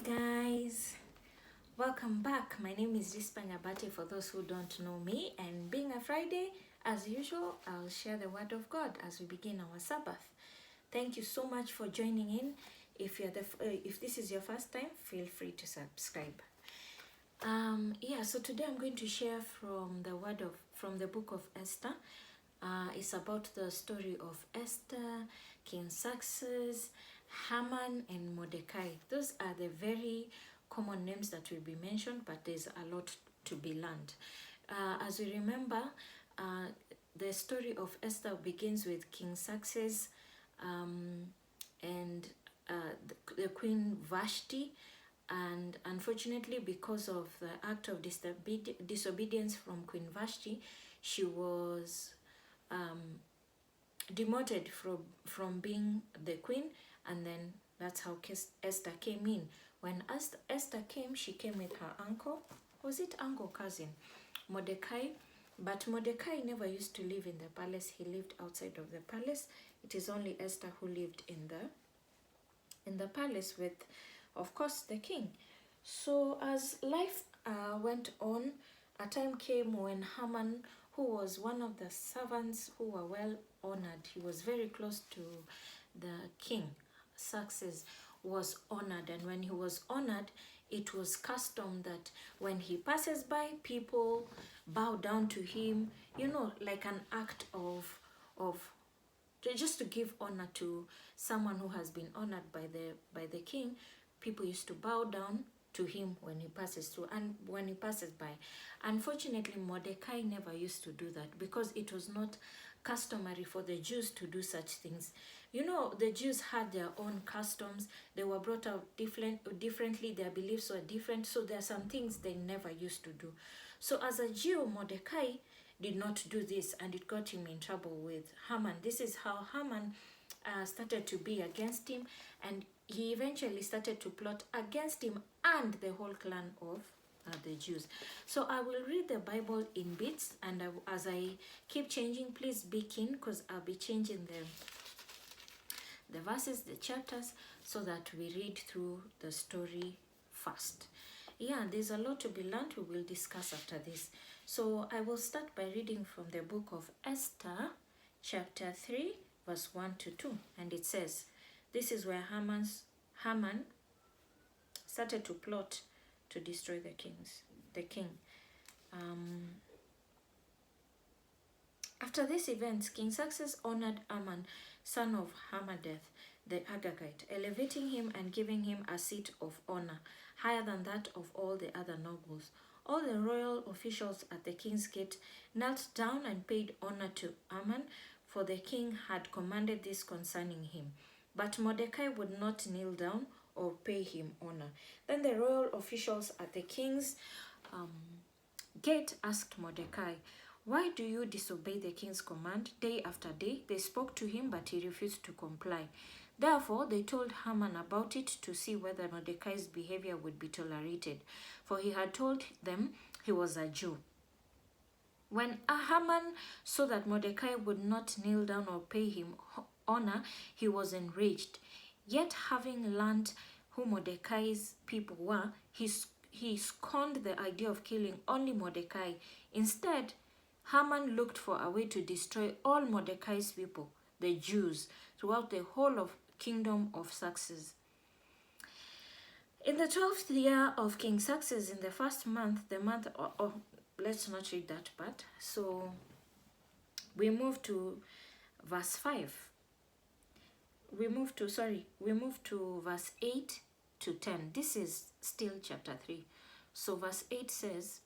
guys, welcome back. My name is Dispanyabate for those who don't know me, and being a Friday, as usual, I'll share the word of God as we begin our Sabbath. Thank you so much for joining in. If this is your first time, feel free to subscribe. So today I'm going to share from the book of Esther. It's about the story of Esther, King Success, Haman, and Mordecai. Those are the very common names that will be mentioned, but there's a lot to be learned. As we remember, the story of Esther begins with King Success and the Queen Vashti. And unfortunately, because of the act of disobedience from Queen Vashti, she was demoted from being the queen, and then that's how Esther came in. When Esther came, she came with her uncle. Was it uncle, cousin? Mordecai. But Mordecai never used to live in the palace. He lived outside of the palace. It is only Esther who lived in the palace with, of course, the king. So as life went on, a time came when Haman, who was one of the servants who were well honored, he was very close to the king, Success, was honored. And when he was honored, it was custom that when he passes by, people bow down to him, like an act of just to give honor to someone who has been honored by the king. People used to bow down to him when he passes through and when he passes by. Unfortunately, Mordecai never used to do that because it was not customary for the Jews to do such things. The Jews had their own customs. They were brought up differently. Their beliefs were different. So there are some things they never used to do. So as a Jew, Mordecai did not do this, and it got him in trouble with Haman. This is how Haman started to be against him, and he eventually started to plot against him and the whole clan of the Jews. So I will read the Bible in bits, and as I keep changing, please be keen because I'll be changing the verses, the chapters, so that we read through the story fast. There's a lot to be learned. We will discuss after this. So I will start by reading from the book of Esther, chapter 3, verse 1 to 2. And it says, this is where Haman started to plot to destroy the king. After this event, King Success honored Haman, son of Hamadeth, the Agagite, elevating him and giving him a seat of honor, higher than that of all the other nobles. All the royal officials at the king's gate knelt down and paid honor to Haman, for the king had commanded this concerning him. But Mordecai would not kneel down or pay him honor. Then the royal officials at the king's gate asked Mordecai, "Why do you disobey the king's command day after day?" They spoke to him, but he refused to comply. Therefore, they told Haman about it to see whether Mordecai's behavior would be tolerated, for he had told them he was a Jew. When Haman saw that Mordecai would not kneel down or pay him honor, he was enraged. Yet, having learned who Mordecai's people were, he scorned the idea of killing only Mordecai. Instead, Haman looked for a way to destroy all Mordecai's people, the Jews, throughout the whole of kingdom of Success. In the 12th year of King Success, in the first month, let's not read that part. So we move to verse 5. We move to verse 8 to 10. This is still chapter 3. So verse 8 says,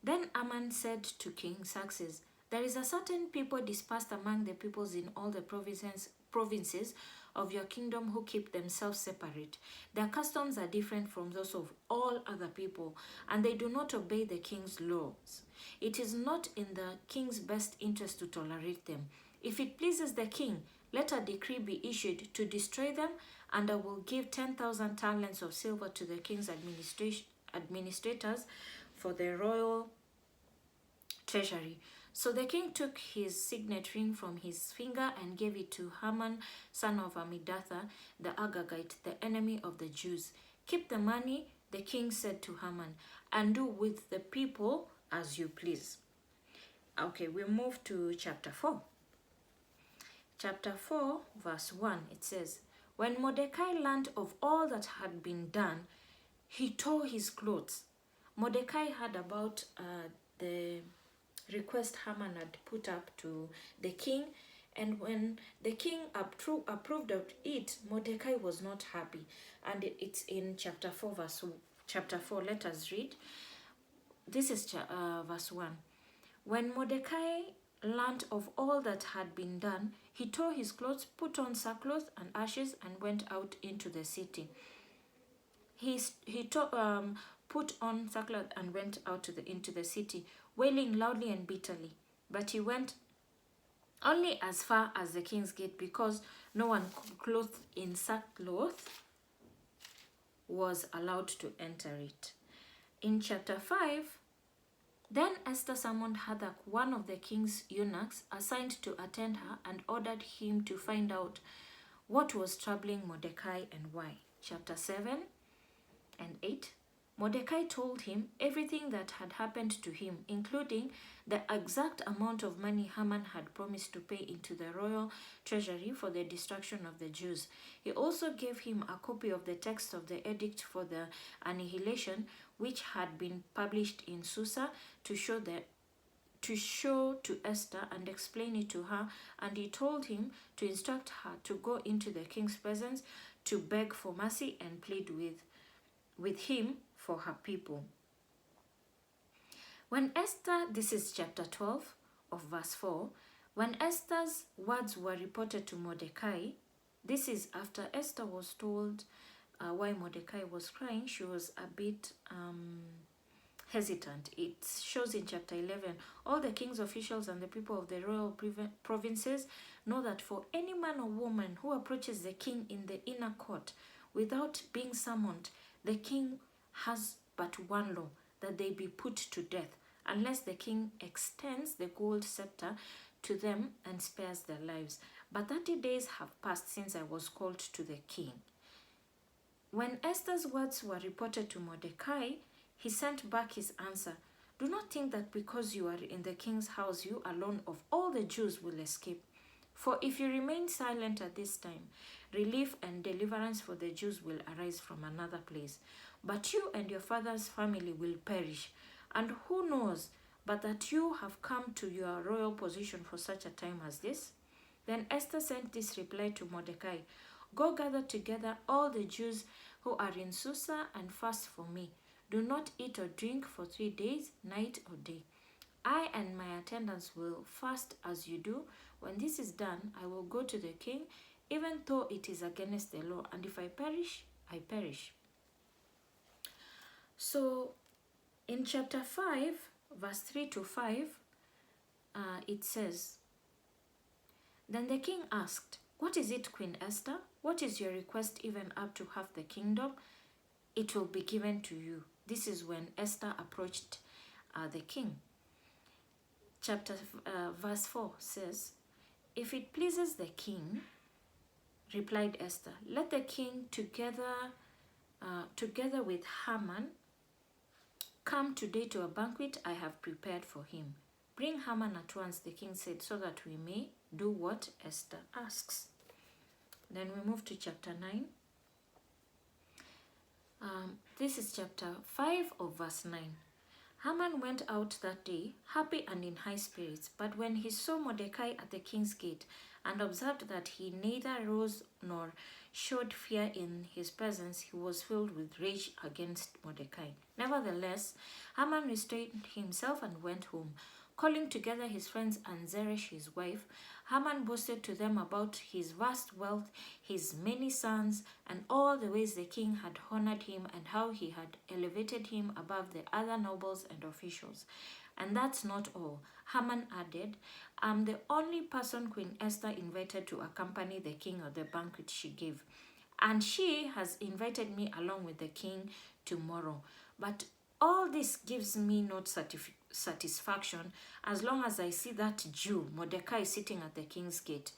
"Then Haman said to King Success, 'There is a certain people dispersed among the peoples in all the provinces of your kingdom who keep themselves separate. Their customs are different from those of all other people, and they do not obey the king's laws. It is not in the king's best interest to tolerate them. If it pleases the king, let a decree be issued to destroy them, and I will give 10,000 talents of silver to the king's administrators for the royal treasury, So the king took his signet ring from his finger and gave it to Haman, son of Ammedatha, the Agagite, the enemy of the Jews. Keep the money, the king said to Haman, and do with the people as you please. Okay, we move to chapter 4. Chapter 4, verse 1, it says, When Mordecai learned of all that had been done, he tore his clothes. Mordecai heard about the request Haman had put up to the king, and when the king approved of it, Mordecai was not happy. And it's in chapter 4, chapter 4. Let us read. This is verse 1. When Mordecai learned of all that had been done, he tore his clothes, put on sackcloth and ashes, and went out into the city. He put on sackcloth and went out into the city, wailing loudly and bitterly. But he went only as far as the king's gate, because no one clothed in sackcloth was allowed to enter it. In chapter 5, then Esther summoned Hathach, one of the king's eunuchs, assigned to attend her, and ordered him to find out what was troubling Mordecai and why. Chapter 7 and 8. Mordecai told him everything that had happened to him, including the exact amount of money Haman had promised to pay into the royal treasury for the destruction of the Jews. He also gave him a copy of the text of the edict for the annihilation, which had been published in Susa, to show to Esther and explain it to her, and he told him to instruct her to go into the king's presence to beg for mercy and plead with him for her people. When Esther, this is chapter 12 of verse 4, when Esther's words were reported to Mordecai, this is after Esther was told why Mordecai was crying. She was a bit hesitant. It shows in chapter 11, all the king's officials and the people of the royal provinces know that for any man or woman who approaches the king in the inner court without being summoned, the king has but one law, that they be put to death, unless the king extends the gold scepter to them and spares their lives. But 30 days have passed since I was called to the king. When Esther's words were reported to Mordecai, he sent back his answer. Do not think that because you are in the king's house, you alone of all the Jews will escape. For if you remain silent at this time, relief and deliverance for the Jews will arise from another place. But you and your father's family will perish. And who knows but that you have come to your royal position for such a time as this? Then Esther sent this reply to Mordecai. Go gather together all the Jews who are in Susa and fast for me. Do not eat or drink for 3 days, night or day. I and my attendants will fast as you do. When this is done, I will go to the king, even though it is against the law. And if I perish, I perish. So in chapter 5, verse 3 to 5, it says, Then the king asked, What is it, Queen Esther? What is your request, even up to half the kingdom? It will be given to you. This is when Esther approached the king. Verse 4 says, If it pleases the king, replied Esther, let the king together with Haman come today to a banquet I have prepared for him. Bring Haman at once, the king said, so that we may do what Esther asks. Then we move to chapter 9. This is chapter 5 of verse 9. Haman went out that day, happy and in high spirits, but when he saw Mordecai at the king's gate, and observed that he neither rose nor showed fear in his presence, he was filled with rage against Mordecai. Nevertheless, Haman restrained himself and went home. Calling together his friends and Zeresh his wife, Haman boasted to them about his vast wealth, his many sons, and all the ways the king had honored him, and how he had elevated him above the other nobles and officials. And that's not all. Haman added, I'm the only person Queen Esther invited to accompany the king at the banquet she gave, and she has invited me along with the king tomorrow. But all this gives me no satisfaction as long as I see that Jew, Mordecai, sitting at the king's gate.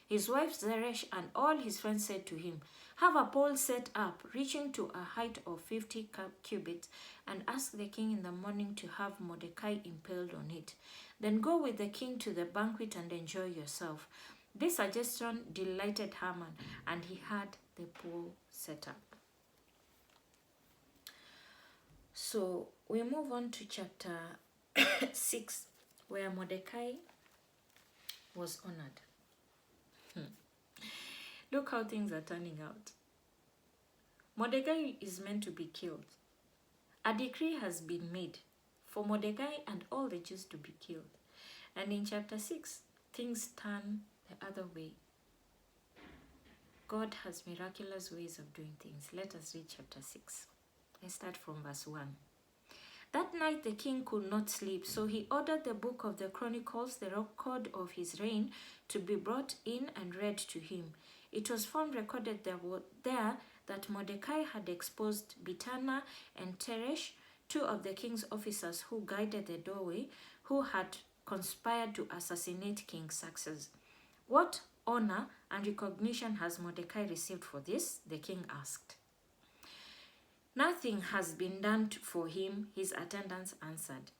His wife Zeresh and all his friends said to him, have a pole set up, reaching to a height of 50 cubits, and ask the king in the morning to have Mordecai impaled on it. Then go with the king to the banquet and enjoy yourself. This suggestion delighted Haman, and he had the pole set up. So we move on to chapter 6, where Mordecai was honored. Look how things are turning out. Mordecai is meant to be killed. A decree has been made for Mordecai and all the Jews to be killed. And in chapter 6, things turn the other way. God has miraculous ways of doing things. Let us read chapter 6. Let's start from verse 1. That night the king could not sleep, so he ordered the book of the Chronicles, the record of his reign, to be brought in and read to him. It was found recorded there that Mordecai had exposed Bigthana and Teresh, two of the king's officers who guarded the doorway, who had conspired to assassinate King Xerxes. What honor and recognition has Mordecai received for this? The king asked. Nothing has been done for him, his attendants answered.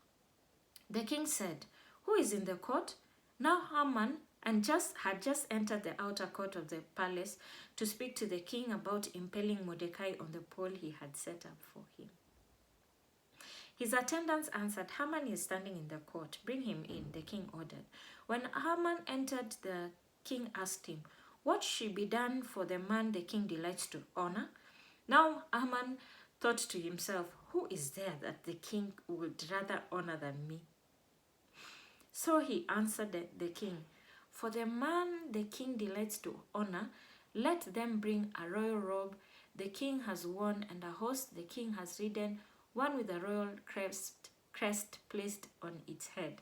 The king said, who is in the court? Now Haman had just entered the outer court of the palace to speak to the king about impaling Mordecai on the pole he had set up for him. His attendants answered, Haman is standing in the court. Bring him in, the king ordered. When Haman entered, the king asked him, what should be done for the man the king delights to honor? Now Haman thought to himself, who is there that the king would rather honor than me? So he answered the king, for the man the king delights to honor, let them bring a royal robe the king has worn and a horse the king has ridden, one with a royal crest placed on its head.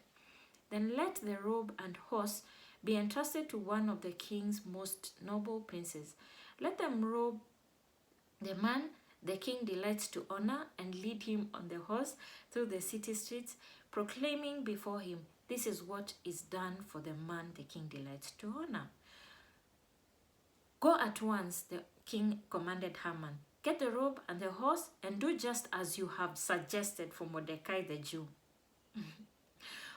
Then let the robe and horse be entrusted to one of the king's most noble princes. Let them robe the man the king delights to honor and lead him on the horse through the city streets, proclaiming before him, this is what is done for the man the king delights to honor. Go at once, the king commanded Haman. Get the robe and the horse and do just as you have suggested for Mordecai the Jew,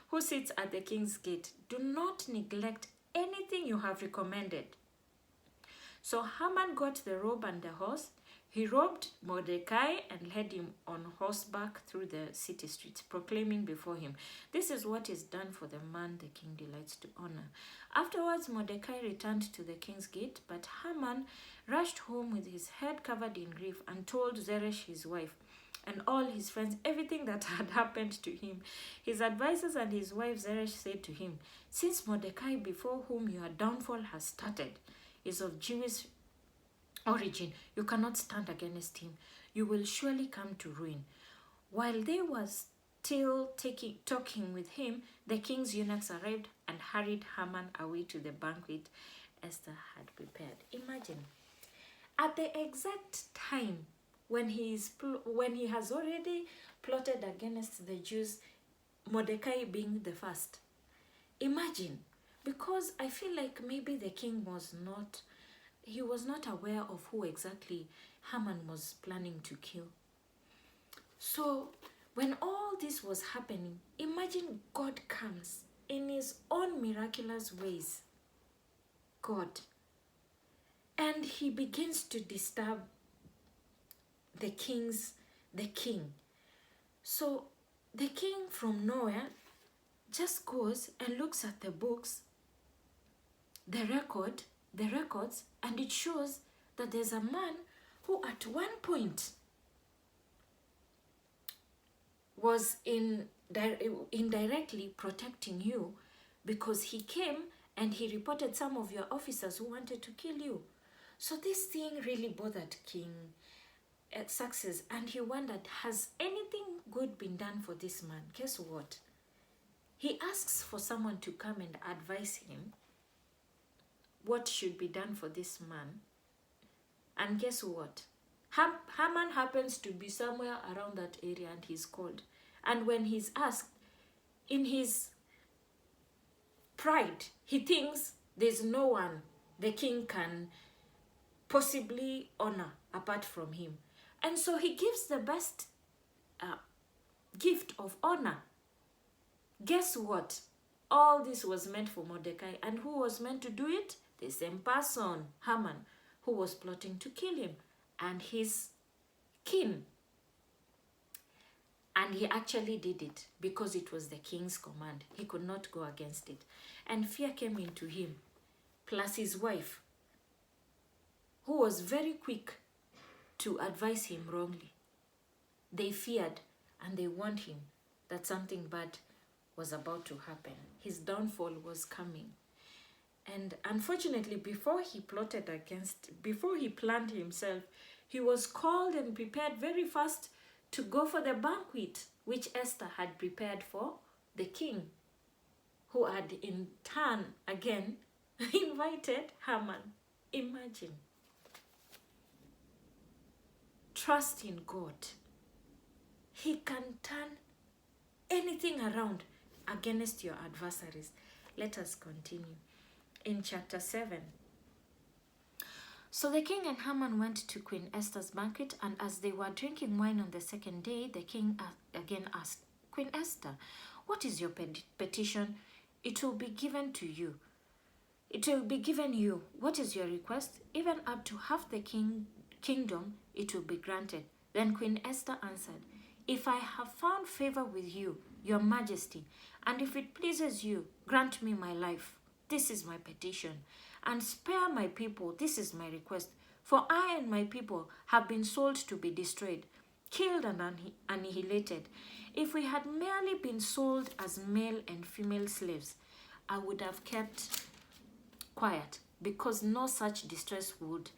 who sits at the king's gate. Do not neglect anything you have recommended. So Haman got the robe and the horse. He robed Mordecai and led him on horseback through the city streets, proclaiming before him, this is what is done for the man the king delights to honor. Afterwards, Mordecai returned to the king's gate, but Haman rushed home with his head covered in grief and told Zeresh, his wife, and all his friends everything that had happened to him. His advisers and his wife Zeresh said to him, since Mordecai, before whom your downfall has started, is of Jewish origin, you cannot stand against him. You will surely come to ruin. While they were still talking with him, the king's eunuchs arrived and hurried Haman away to the banquet Esther had prepared. Imagine, at the exact time when he has already plotted against the Jews, Mordecai being the first. Imagine, because I feel like maybe the king was not aware of who exactly Haman was planning to kill. So when all this was happening, imagine God comes in his own miraculous ways. God. And he begins to disturb the king. So the king from nowhere just goes and looks at the books, the records, and it shows that there's a man who at one point was indirectly protecting you, because he came and he reported some of your officers who wanted to kill you. So this thing really bothered King Xerxes, and he wondered, has anything good been done for this man? Guess what? He asks for someone to come and advise him what should be done for this man. And guess what? Haman happens to be somewhere around that area, and he's called. And when he's asked, in his pride, he thinks there's no one the king can possibly honor apart from him. And so he gives the best gift of honor. Guess what? All this was meant for Mordecai. And who was meant to do it? The same person, Haman, who was plotting to kill him and his kin. And he actually did it because it was the king's command. He could not go against it. And fear came into him, plus his wife, who was very quick to advise him wrongly. They feared and they warned him that something bad was about to happen. His downfall was coming. And unfortunately, before he planned himself, he was called and prepared very fast to go for the banquet which Esther had prepared for the king, who had in turn again invited Haman. Imagine. Trust in God. He can turn anything around against your adversaries. Let us continue. In chapter 7. So the king and Haman went to Queen Esther's banquet, and as they were drinking wine on the second day, the king again asked, Queen Esther, what is your petition? It will be given to you. It will be given you. What is your request? Even up to half the kingdom, it will be granted. Then Queen Esther answered, if I have found favor with you, your majesty, and if it pleases you, grant me my life. This is my petition. And spare my people. This is my request. For I and my people have been sold to be destroyed, killed and annihilated. If we had merely been sold as male and female slaves, I would have kept quiet, because no such distress would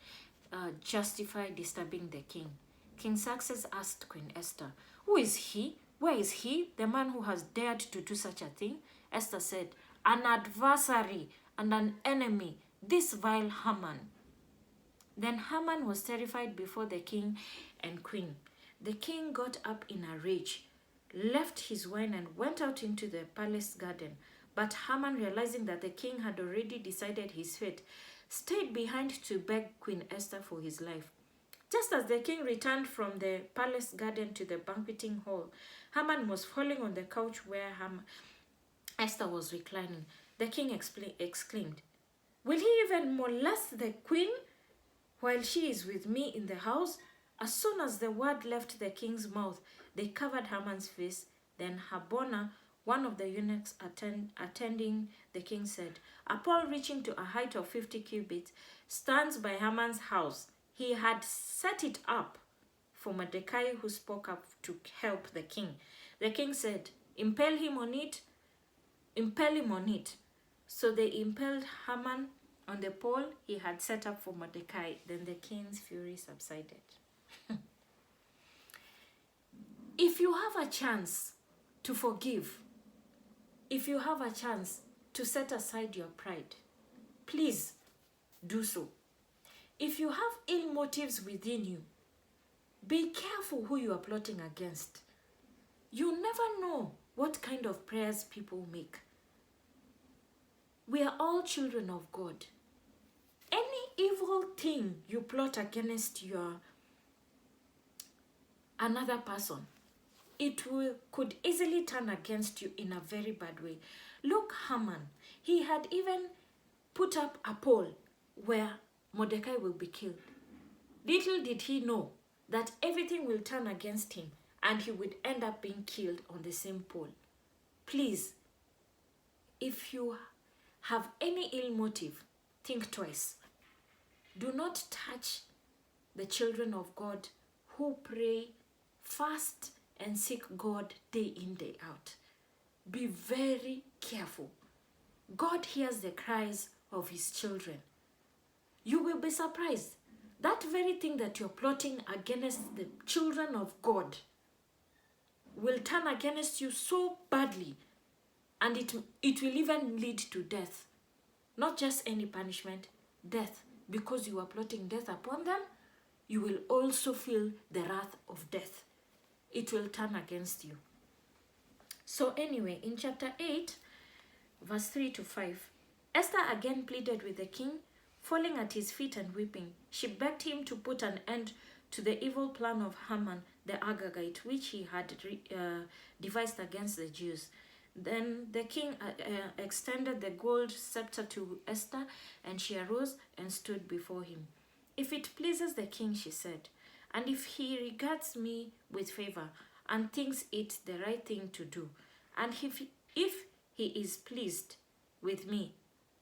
justify disturbing the king. King Xerxes asked Queen Esther, who is he? Where is he, the man who has dared to do such a thing? Esther said, an adversary and an enemy, this vile Haman. Then Haman was terrified before the king and queen. The king got up in a rage, left his wine and went out into the palace garden. But Haman, realizing that the king had already decided his fate, stayed behind to beg Queen Esther for his life. Just as the king returned from the palace garden to the banqueting hall, Haman was falling on the couch where Esther was reclining. The king exclaimed, will he even molest the queen while she is with me in the house? As soon as the word left the king's mouth, they covered Haman's face. Then Harbona, one of the eunuchs attending the king, said, a pole reaching to a height of 50 cubits stands by Haman's house. He had set it up for Mordecai, who spoke up to help the king. The king said, impale him on it. So they impaled Haman on the pole he had set up for Mordecai. Then the king's fury subsided. If you have a chance to forgive, if you have a chance to set aside your pride, please do so. If you have ill motives within you, be careful who you are plotting against. You never know what kind of prayers people make. We are all children of God. Any evil thing you plot against another person, it could easily turn against you in a very bad way. Look, Haman, he had even put up a pole where Mordecai will be killed. Little did he know that everything will turn against him and he would end up being killed on the same pole. Please, if you have any ill motive, think twice. Do not touch the children of God who pray, fast, and seek God day in, day out. Be very careful. God hears the cries of his children. You will be surprised. That very thing that you're plotting against the children of God will turn against you so badly, and it will even lead to death. Not just any punishment, death. Because you are plotting death upon them, you will also feel the wrath of death. It will turn against you. So anyway, in chapter 8, verse 3 to 5, Esther again pleaded with the king, falling at his feet and weeping. She begged him to put an end to the evil plan of Haman the Agagite, which he had devised against the Jews. Then the king extended the gold scepter to Esther, and she arose and stood before him. If it pleases the king, she said, and if he regards me with favor and thinks it the right thing to do, and if he is pleased with me,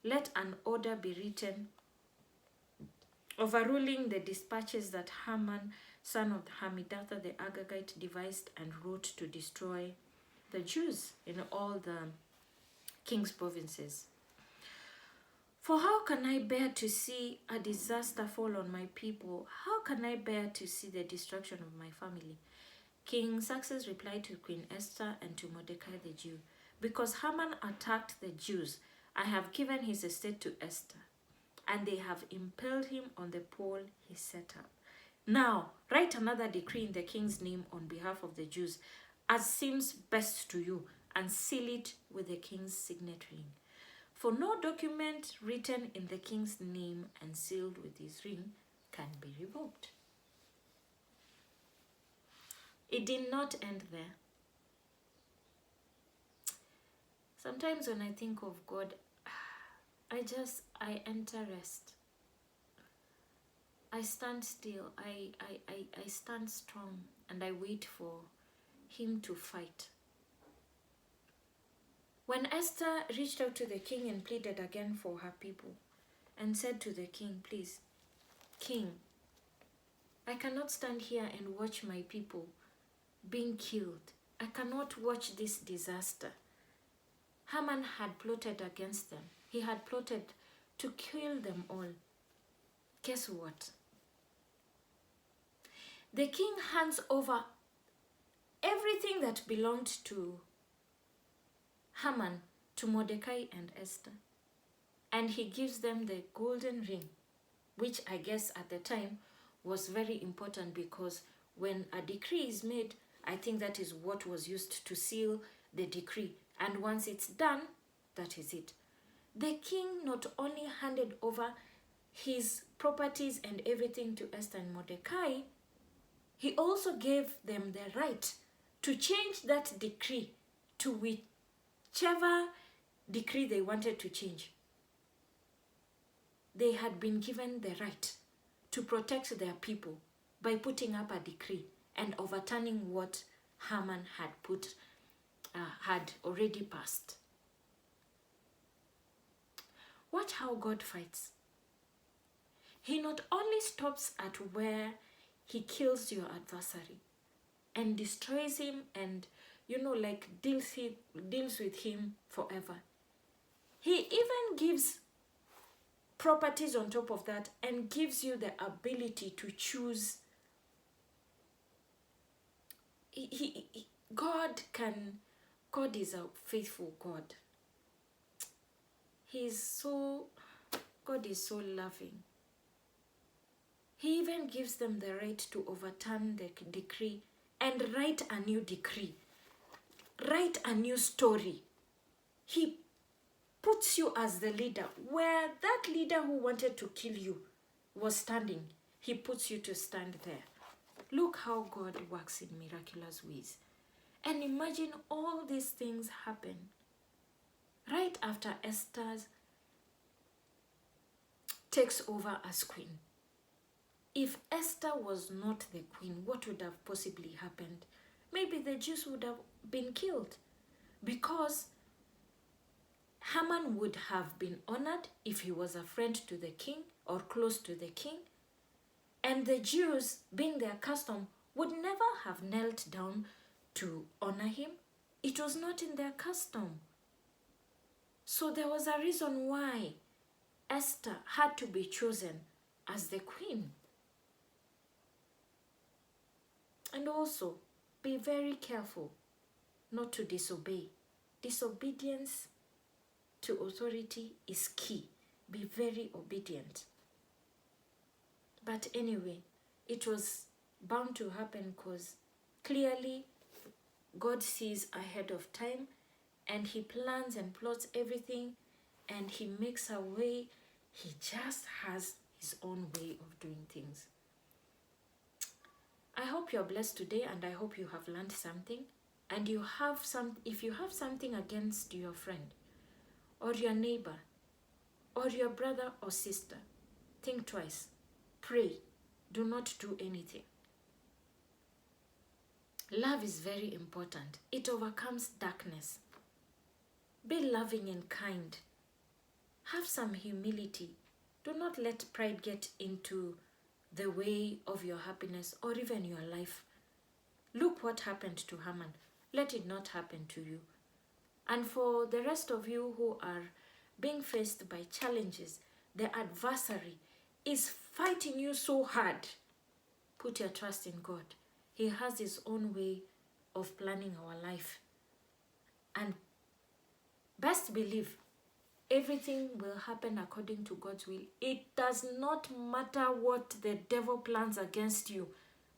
let an order be written overruling the dispatches that Haman, son of Hammedatha the Agagite, devised and wrote to destroy the Jews in all the king's provinces. For how can I bear to see a disaster fall on my people? How can I bear to see the destruction of my family? King Xerxes replied to Queen Esther and to Mordecai the Jew, because Haman attacked the Jews, I have given his estate to Esther, and they have impaled him on the pole he set up. Now, write another decree in the king's name on behalf of the Jews, as seems best to you, and seal it with the king's signet ring. For no document written in the king's name and sealed with his ring can be revoked. It did not end there. Sometimes when I think of God, I enter rest. I stand still. I stand strong, and I wait for him to fight. When Esther reached out to the king and pleaded again for her people and said to the king, please, king, I cannot stand here and watch my people being killed. I cannot watch this disaster. Haman had plotted against them. He had plotted to kill them all. Guess what? The king hands over everything that belonged to Haman to Mordecai and Esther. And he gives them the golden ring, which I guess at the time was very important, because when a decree is made, I think that is what was used to seal the decree. And once it's done, that is it. The king not only handed over his properties and everything to Esther and Mordecai, he also gave them the right to change that decree to whichever decree they wanted to change. They had been given the right to protect their people by putting up a decree and overturning what Haman had already passed. Watch how God fights. He not only stops at where he kills your adversary and destroys him and, deals with him forever. He even gives properties on top of that and gives you the ability to choose. God is a faithful God. God is so loving. He even gives them the right to overturn the decree and write a new decree. Write a new story. He puts you as the leader. Where that leader who wanted to kill you was standing, he puts you to stand there. Look how God works in miraculous ways. And imagine all these things happen right after Esther takes over as queen. If Esther was not the queen, what would have possibly happened? Maybe the Jews would have been killed, because Haman would have been honored if he was a friend to the king or close to the king. And the Jews, being their custom, would never have knelt down to honor him. It was not in their custom. So there was a reason why Esther had to be chosen as the queen. And also, be very careful not to disobey. Disobedience to authority is key. Be very obedient. But anyway, it was bound to happen, because clearly God sees ahead of time, and he plans and plots everything, and he makes a way. He just has his own way of doing things. I hope you're blessed today, and I hope you have learned something. And if you have something against your friend or your neighbor or your brother or sister, think twice. Pray. Do not do anything. Love is very important. It overcomes darkness. Be loving and kind. Have some humility. Do not let pride get into the way of your happiness or even your life. Look what happened to Haman. Let it not happen to you. And for the rest of you who are being faced by challenges, the adversary is fighting you so hard. Put your trust in God. He has his own way of planning our life. And best believe everything will happen according to God's will. It does not matter what the devil plans against you,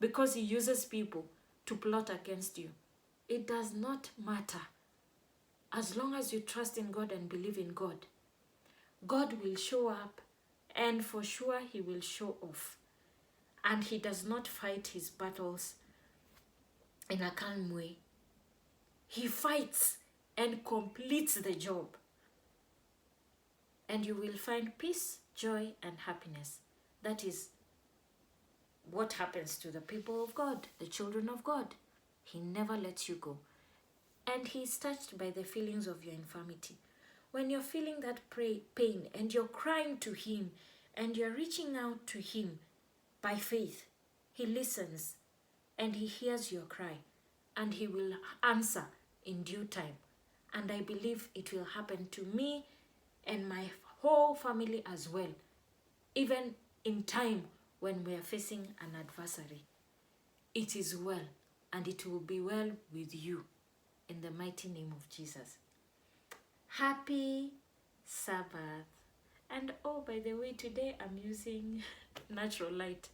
because he uses people to plot against you. It does not matter. As long as you trust in God and believe in God, God will show up, and for sure he will show off. And he does not fight his battles in a calm way. He fights and completes the job. And you will find peace, joy, and happiness. That is what happens to the people of God, the children of God. He never lets you go. And he is touched by the feelings of your infirmity. When you're feeling that pain and you're crying to him and you're reaching out to him by faith, he listens and he hears your cry, and he will answer in due time. And I believe it will happen to me and my whole family as well, even in time when we are facing an adversary. It is well, and it will be well with you in the mighty name of Jesus. Happy Sabbath. And oh, by the way, today I'm using natural light.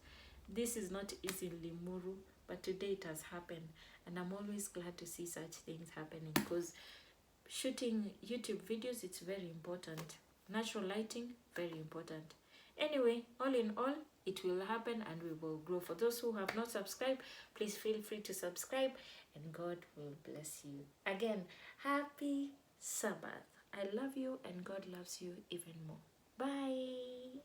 This is not easy in Limuru, but today it has happened, and I'm always glad to see such things happening, because shooting YouTube videos, it's very important. Natural lighting, very important. Anyway, all in all, it will happen and we will grow. For those who have not subscribed, please feel free to subscribe, and God will bless you. Again, happy Sabbath. I love you, and God loves you even more. Bye.